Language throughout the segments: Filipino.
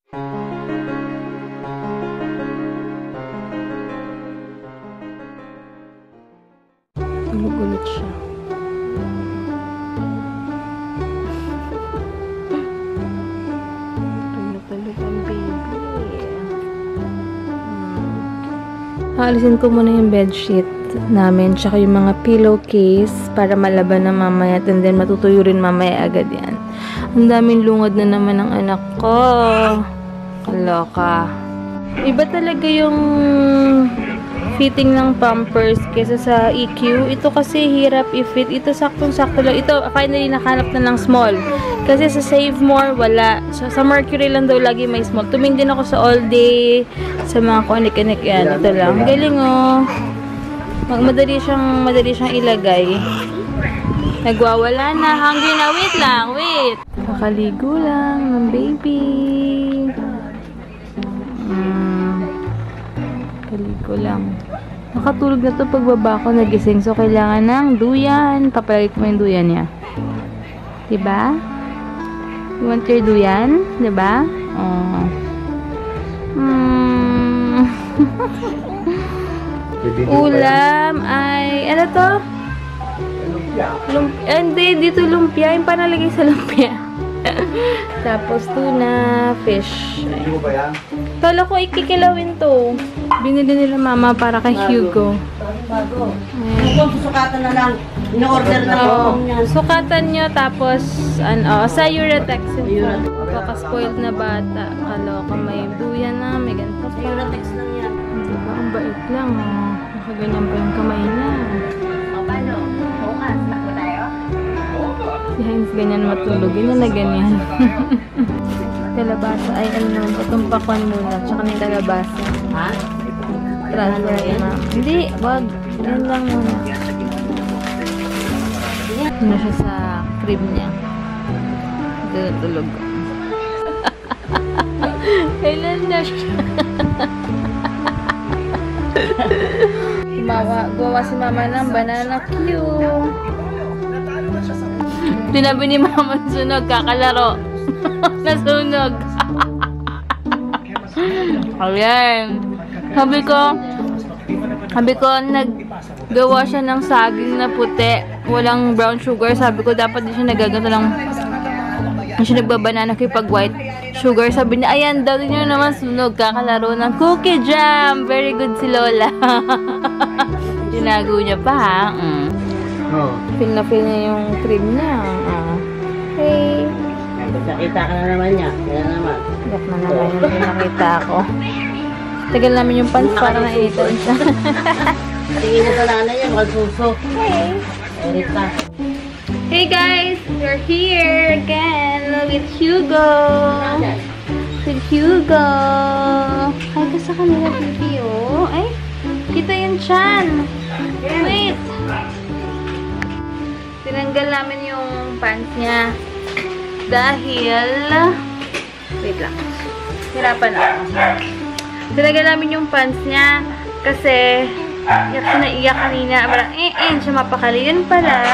Gulo-gulit siya. Tulog-tulog ang baby. Alisin ko muna yung bedsheet namin tsaka yung mga pillowcase para malaban na mamaya and then matutuyo rin mamaya agad yan. Ang daming lungad na naman ng anak ko. Kaloka. Iba talaga yung fitting ng Pampers kesa sa EQ. Ito kasi hirap i-fit. Ito saktong-sakto lang. Ito finally nakanap na ng small. Kasi sa Save More wala. Sa Mercury lang daw lagi may small. Tuming din ako sa All Day. Sa mga kunik-kunik yan. Ito lang. Galing oh. Madali siyang ilagay. Nagwawala na. Hungry na. Wait lang. Wait. Kakaligo lang ng baby. Kaligo lang. Nakatulog na to pagbaba ko nagising. So, kailangan ng duyan. Papalagay ko yung duyan niya. Diba? You want your duyan? Diba? Oh. Ulam ay... Ano to? Hindi, dito lumpia. Yung panalagay sa lumpia. Tapos tuna, fish. Kala ko ikikilawin to. Binili nila mama para kay Hugo. Bago. Susukatan na lang. In-order na po niya. Sukatan nyo, tapos sa Uratex. Kapaka-spoiled na bata. Kaloka, may duyan na, may ganito pa. Uratex lang yan. Diba? Ang bait lang, oh. Nakaganyan pa yung kamay niya. O, paano? Bukas, takbo tayo? Si Heinz ganyan matulog. Yun na ganyan. Kalabasa. Ay, ano naman po. Tumpakwan muna. Tsaka ng kalabasa. Ha? Transfer na. Hindi, wag. Yan lang muna. Ano siya sa crib niya. Tulog. Kailan na siya? Gumawa si mama ng banana cue. Tinabi ni mama sunog, kakalaro. Nasunog. Ayan. Sabi ko, naggawa siya ng saging na puti. Walang brown sugar. Sabi ko, dapat din siya nagaganto lang. Hindi siya nagbabanana kipag white sugar. Sabi niya, ayan daw din yun naman sunog. Kakalaro ng cookie jam. Very good si Lola. Tinago niya pa ha. Feel na feel niya yung cream niya. Hey. Nakita ka na naman niya. Kaya naman. Yak na naman yung pinakita ko. Tagal namin yung pants para nainitan siya. Tingin na sa nanay niya. Magsuso. Hey. Erika. Hey guys! We're here again with Hugo. With Hugo. Ay, ka sa kanila, baby, oh. Ay, kita yung chan. Wait. Tinanggal namin yung pants niya. Dahil... Wait lang. Hirapan ako. Tinanggal namin yung pants niya kasi iyak siya na iyak kanina. Parang siya mapakali. Yun pala,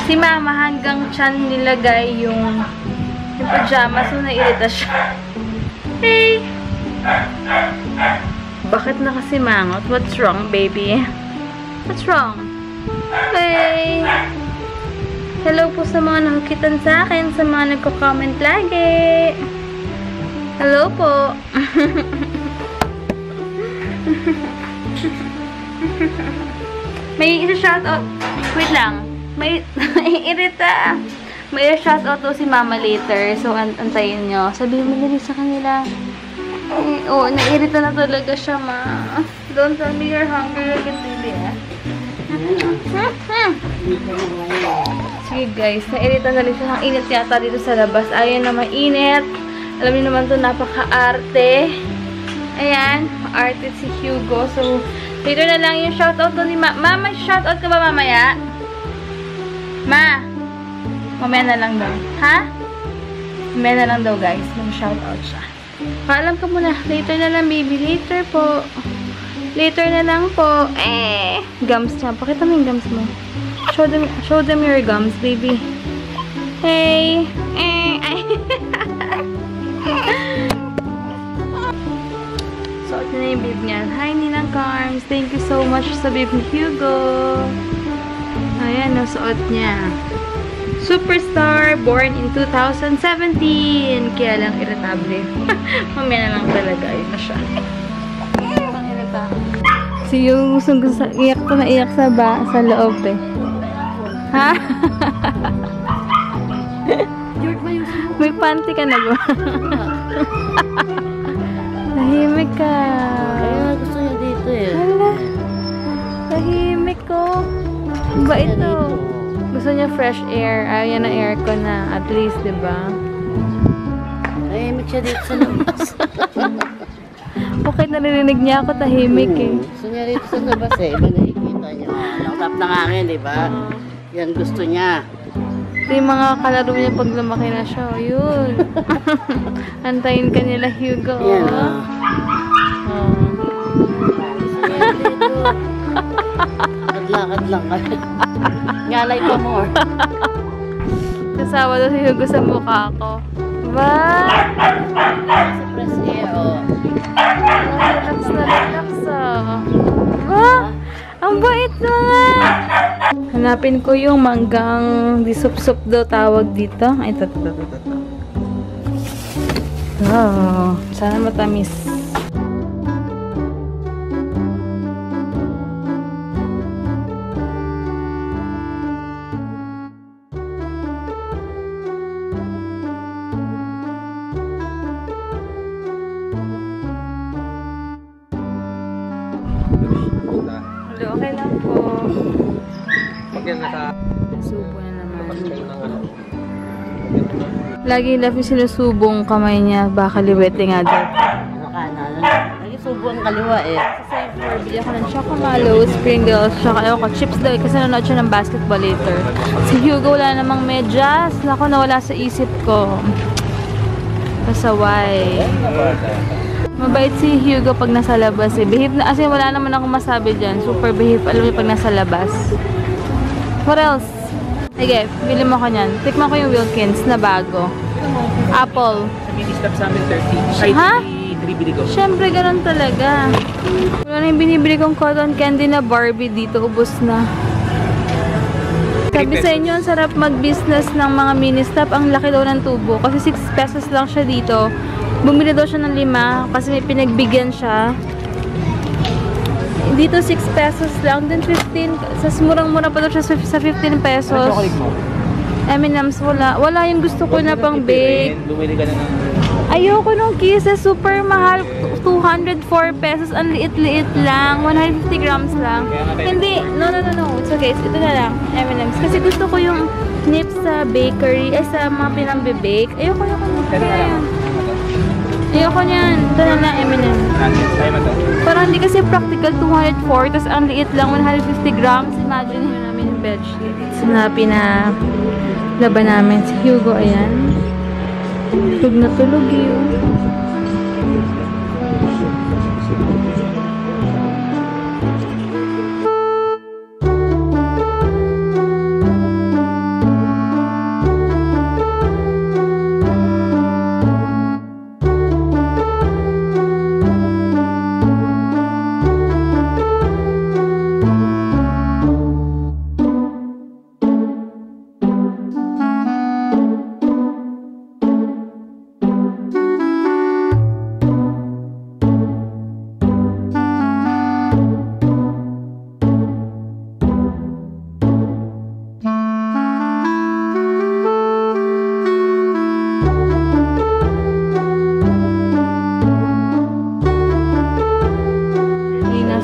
si mama hanggang chan nilagay yung pajama. So, nairita siya. Hey! Bakit nakasimangot? What's wrong, baby? What's wrong? Hey! Hello po sa mga nakikitan sa akin, sa mga nagko-comment lagi. Hello po. May isa-shoutout. Wait lang. May irita. May shoutout to si mama later. So, antayin nyo. Sabihin mo nila sa kanila. Oo, nairita na talaga siya, ma. Don't tell me you're hungry again, baby, Sige, guys. Nairita na rin siya. Ang init yata dito sa labas. Ayan na mainit. Alam niyo naman to, napaka-arte. Ayan. Arte si Hugo. So, later na lang yung shoutout to ni Mama, shoutout ka ba mamaya? Ma! Mamaya na lang daw. Ha? Mamaya na lang daw, guys. Mag-shoutout siya. Paalam ka muna. Later na lang, baby. Later po. Later na lang po. Gums niya. Pakita mo yung gums mo. Show them your gums, baby. Hey. Suot niya na yung bib niya. Hi, Ninang Carms. Thank you so much sa bib ni Hugo. Ayan, nasuot niya. Superstar, born in 2017. Kaya lang irritable. Mamaya na lang talaga. Ayun na siya. Ang irritable. Si yung gusto iyak ko na iyak sa loob eh. Ha? May panty ka na ba? Tahimik ka. Kaya gusto niya dito eh. Hala. Tahimik ko. Ba ito? Gusto niya fresh air. Ayaw niya na aircon na. At least, diba? Tahimik siya dito sa labas. Okay, naririnig niya ako. Tahimik eh. Gusto niya dito sa labas eh. Iba nakikita niya. Nakatap ng hangin, diba? Yan gusto niya. Ito yung mga kalaro niya pag lumaki na siya. Oh, yun. Antayin ka nila, Hugo. Yan Oh. oh. Gusto niya dito. Kadlakad lang ka. Ngalay pa more. Kasawa daw si Hugo sa mukha ko. Ba? Sa press air, oh. Relax na relax ah. Ba? Ang bait mga! Hanapin ko yung manggang disup-sup daw tawag dito. Ay, ito. Oh, sana matamis. Hello, okay lang po. Subo na naman. Lagi left yung sinusubong kamay niya. Baka liwete nga daw. Makanan. Lagi subo ang kaliwa eh. Sa floor, bili ako ng Chocomallows, Pringles, tsaka ako, chips daw kasi nanonood siya ng basketball later. Si Hugo wala namang medyas. Naku, nawala sa isip ko. Pasaway. Mabait si Hugo pag nasa labas eh. Behave na, kasi wala naman akong masabi dyan. Super behave, alam mo pag nasa labas. What else? Sige, bili mo ko nyan. Tikman ko yung Wilkins na bago. Apple. Sa mini stop sa amin 30. Ha? 3 bili ko. Siyempre, ganun talaga. Wala na yung binibili kong cotton candy na Barbie dito. Ubus na. Sabi sa inyo, ang sarap mag-business ng mga mini-stop. Ang laki daw ng tubo. Kasi 6 pesos lang siya dito. Bumili daw siya ng 5 kasi may pinagbigyan siya. Dito 6 pesos lang. Then 15. Sa murang-mura pa daw siya sa 15 pesos. Ano chocolate mo? M&M's wala. Wala yung gusto ko na pang bake. Bumili ka na ng... Ayoko nung kisses, super mahal, 204 pesos, ang liit-liit lang, 150 grams lang. Hindi, no, it's okay, ito na lang, M&M's. Kasi gusto ko yung nips sa bakery, sa mga pinambibake. Ayoko na yan. Ayoko niyan, ito na lang, M&M's. Tayo mo to. Parang hindi kasi practical, 204, tapos ang liit lang, 150 grams. Imagine yun namin yung bedsheet. So, na pinalaban namin si Hugo, ayan. Tulog na tulog yun.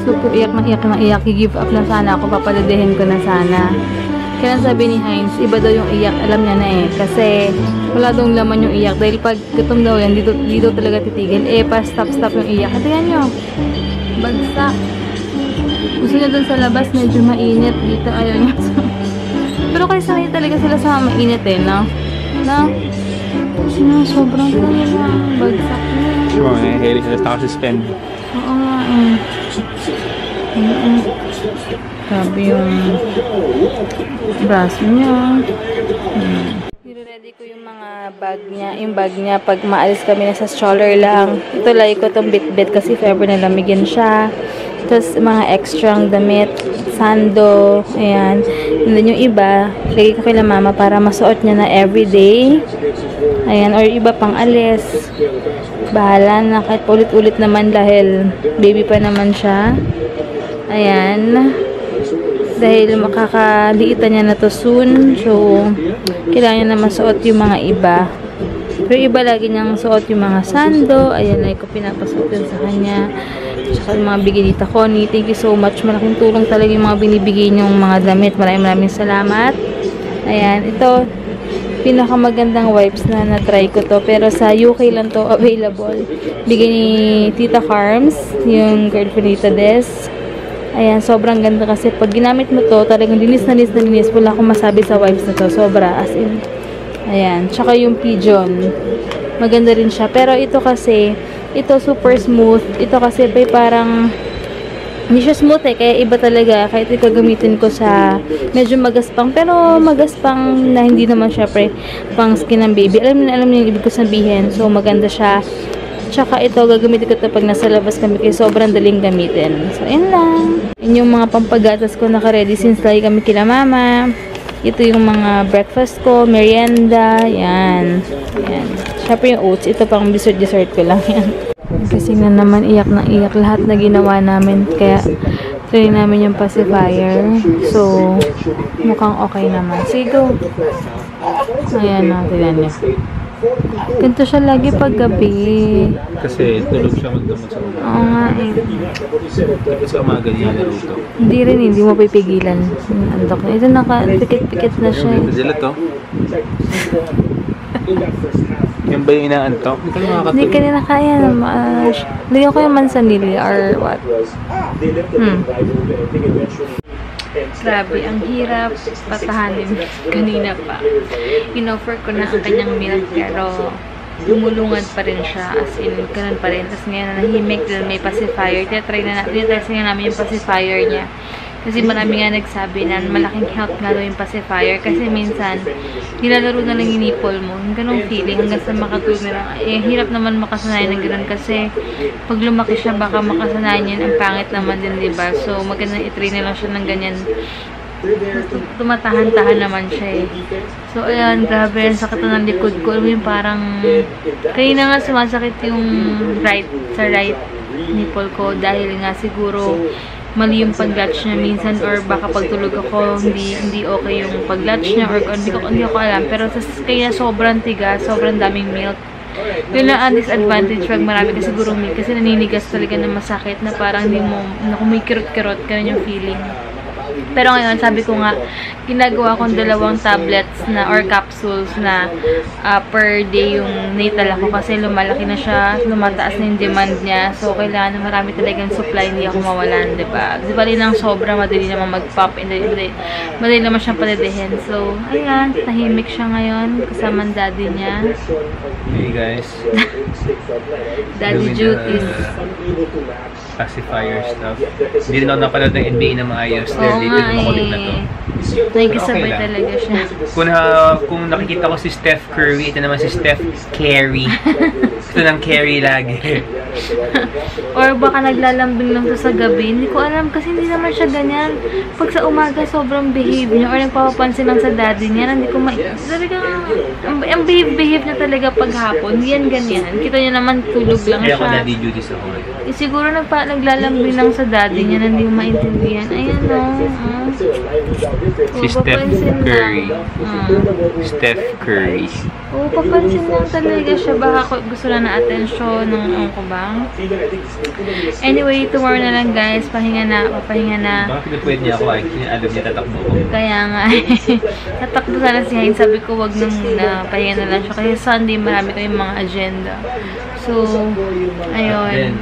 Super iyak, i-give up na sana ako, papaladehin ko na sana. Kaya sabi ni Heinz, iba daw yung iyak, alam niya na eh. Kasi wala daw laman yung iyak. Dahil pag gutom daw yan, dito talaga titigil. Eh, pa-stop yung iyak. At yan nyo, bagsak. Gusto niya dun sa labas, medyo mainit. Dito, ayaw niya. Pero kasi sanay talaga sila sa mainit eh, no? No? Sobrang talaga. Bagsak na. Sure, nahihilig sila sa suspend. Oo nga eh. Sabi yung braso niya. Ready ko yung mga bag niya pag maalis kami na sa stroller lang. Ito like ko itong bit-bit kasi if ever nalamigin siya. Tapos mga extra damit, sando, ayan. And then yung iba, lagay ko kay mama para masuot niya na everyday. Ayan, or iba pang alis. Bahala na kahit ulit-ulit naman dahil baby pa naman siya. Ayan. Dahil makakaliitan niya na to soon. So, kailangan niya na masuot yung mga iba. Pero iba lagi niyang suot yung mga sando. Ayan, like ko pinapasuot din sa kanya. Tsaka yung mga bigay dita Connie. Thank you so much. Malaking tulong talaga yung mga binibigay niyong mga damit. Maraming salamat. Ayan, ito. Pinakamagandang wipes na na-try ko to. Pero sa UK lang to available. Bigay ni Tita Carms. Yung girlfriend ni Tita Des. Ayan, sobrang ganda kasi pag ginamit mo to, talagang linis na linis. Wala akong masabi sa wipes na to. Sobra, as in. Ayan, tsaka yung Pigeon. Maganda rin siya. Pero ito kasi, ito super smooth. Ito kasi parang, hindi siya smooth kaya iba talaga. Kahit ito gamitin ko sa, medyo magaspang. Pero magaspang na hindi naman syempre pang skin ng baby. Alam niyo yung ibig ko sabihin. So, maganda siya. Tsaka ito, gagamitin ko ito pag nasa labas kami kasi sobrang daling gamitin. So, yun lang. Yun yung mga pampagatas ko naka-ready since lagi kami kila mama. Ito yung mga breakfast ko, merienda, yan. Yan. Syempre yung oats, ito pang dessert ko lang yan. Kasi nga naman iyak na iyak lahat na ginawa namin. Kaya, try namin yung pacifier. So, mukhang okay naman. Sige, go. Ayan na, tignan niya. Ganito siya lagi pag gabi. Kasi tulog siya magdamot sa umaga. Oo nga eh. Sa umaga niya laro to. Hindi mo pipigilan. Andok na. Ito naka-pikit-pikit na siya. Ito sila to. Yan ba yung inaantok? Hindi ka makakatulog. Hindi ka na kaya. Lagyan ko yung mansanili or what. Grabe, ang hirap patahanin kanina pa. Inoffer ko na ang kanyang milk pero lumulungad pa rin siya, as in, ganun pa rin. Tapos ngayon nahimik dahil may pacifier. Tinatry namin yung pacifier niya. Kasi marami nga nagsabi na malaking help nga daw yung pacifier. Kasi minsan, nilalaro na lang yung nipple mo. Yung ganong feeling hanggang sa makatulog na lang. Eh, hirap naman makasanayan ng ganun kasi pag lumaki siya, baka makasanayan yan. Ang pangit naman din, diba? So, magandang itry na lang siya ng ganyan. Tumatahan-tahan naman siya eh. So, ayan, grabe. Ang sakit na ng likod ko. Alam mo yung parang, kaya na nga sumasakit yung sa right nipple ko dahil nga siguro mali yung pag-latch niya minsan or baka pagtulog ako hindi okay yung pag-latch niya or hindi ko alam, pero kaya sobrang tigas, sobrang daming milk. Yun lang ang disadvantage pag marami ka siguro milk kasi naninigas talaga na masakit na parang hindi mo kumikirot-kirot ganun yung feeling. Pero ngayon, sabi ko nga, ginagawa kong 2 tablets na or capsules na per day yung natal ako kasi lumalaki na siya, lumataas na yung demand niya. So, kailangan na marami talagang supply, hindi ako mawalan, diba? Di bali ng sobra, madali naman mag-pop, madali naman siyang paladehin. So, ayan, tahimik siya ngayon, kasama ang daddy niya. Hey guys. Daddy duties. Pacifier stuff. Hindi rin ako napanood ng NBA na maayos. Oo nga makulit na to. Nakikisabay talaga siya. Kung nakikita ko si Steph Curry, ito naman si Steph Carey. Ito ng Carey lagi. Or baka naglalambing lang to sa gabi. Hindi ko alam kasi hindi naman siya ganyan. Pag sa umaga sobrang behave niya or nagpapapansin lang sa daddy niya, hindi ko talagang ang behave niya talaga pag hapon. Hindi yan ganyan. Kita niya naman tulog lang Kaya siya. ako daddy duties ako. Siguro naglalambing lang sa daddy niya na hindi mo maintindihan. Ayan o. Si Steph Curry. Steph Curry. Oo, papansin lang talaga siya. Baka gusto na atensyon ng ko ba? Anyway, tomorrow na lang guys. Papahinga na. Baka pinapwede niya ako ay alam niya tatakbo ko. Kaya nga. Tatakbo sana si Hein. Sabi ko wag na muna. Pahinga na lang siya. Kasi Sunday marami kayong mga agenda. So, ayun.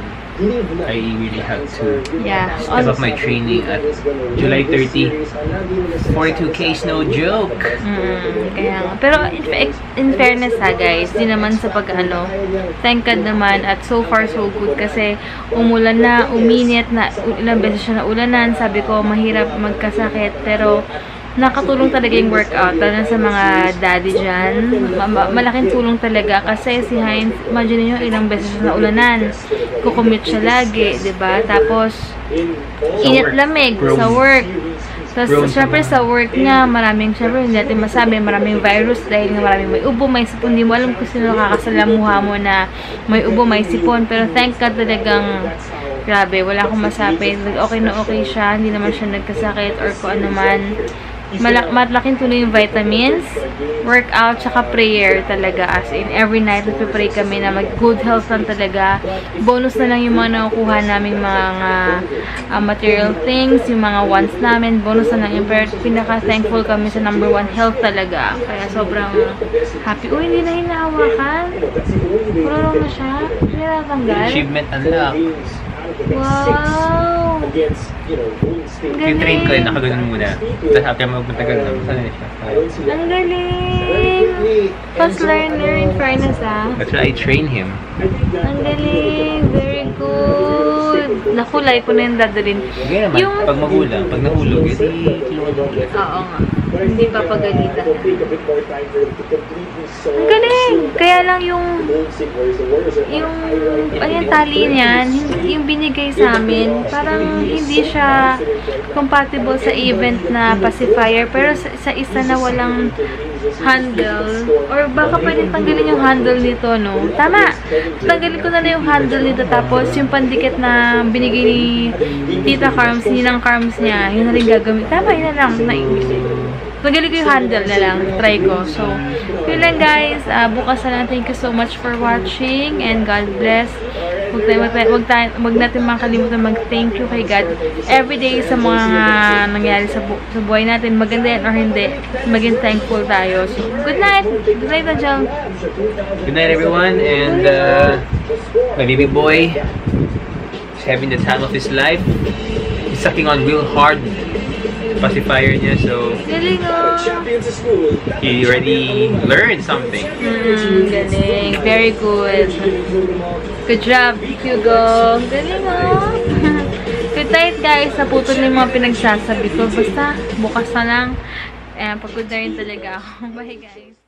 I really have to step up my training at July 30. 42K is no joke. Kaya nga. Pero in fairness ha guys, di naman sa pag-ano, thank God naman at so far so good kasi umulan na, uminit na, ilang beses siya na ulanan. Sabi ko mahirap magkasakit pero nakatulong talaga yung workout. Lalo sa mga daddy dyan. Malaking tulong talaga. Kasi si Heinz, imagine nyo ilang beses na ulanan. Kukumute siya lagi, diba? Tapos, init-lamig sa work. Tapos, syempre sa work nga, syempre hindi natin masabi, maraming virus dahil nga maraming may ubo, may sipon. Hindi mo alam kung sino nakakasalamuha mo na may ubo, may sipon. Pero thank God talagang, grabe, wala akong masabi. Okay na okay siya, hindi naman siya nagkasakit or kung ano man. Malaking tulong yung vitamins, workout, tsaka prayer talaga. As in, every night nagpipray kami na mag-good health lang talaga. Bonus na lang yung mga nakukuha naming mga material things, yung mga wants namin. Bonus na lang yung pero pinaka-thankful kami sa number 1 health talaga. Kaya sobrang happy. Uy, hindi na hinahawakan. Puro na siya. Hindi na natanggal. Achievement unlock. Wow! Yung train ko, nakaganon muna. Tapos after magmatagal na, sana na siya. Ang galing! Fast learner in fairness, ah. That's why I train him. Ang galing! Very good! Nakulay ko na yung dadalhin. Kaya naman, pag magulang, pag nahulog, hindi tulungan mo ulit. Oo nga. Hindi pa pagalitan. Ang galing! Kaya lang yung tali niyan, yung binigay sa amin, parang hindi siya compatible sa event na pacifier, pero sa isa na walang handle, or baka pwede tanggalin yung handle nito, no? Tama! Tanggalin ko na yung handle nito, tapos yung pandikit na binigay ni Tita Carms, ninang Carms niya, yun na rin gagamit. Tama, yun na lang. Tanggalin ko yung handle na lang. Try ko. So, yun lang guys. Bukas na lang. Thank you so much for watching, and God bless. Huwag natin makalimutan mag-thank you kay God everyday sa mga nangyari sa buhay natin. Maganda yan or hindi. Maging thankful tayo. So, good night! Good night, Angel! Good night, everyone, and my baby boy is having the time of his life. He's sucking on real hard pacifier niya, so galing, oh! He already learned something. Galing. Very good. Good job, Hugo. Galing, oh! Good night, guys. Naputol na yung mga pinagsasabi ko. Basta, bukas na lang. Pagod na rin talaga ako. Bye, guys.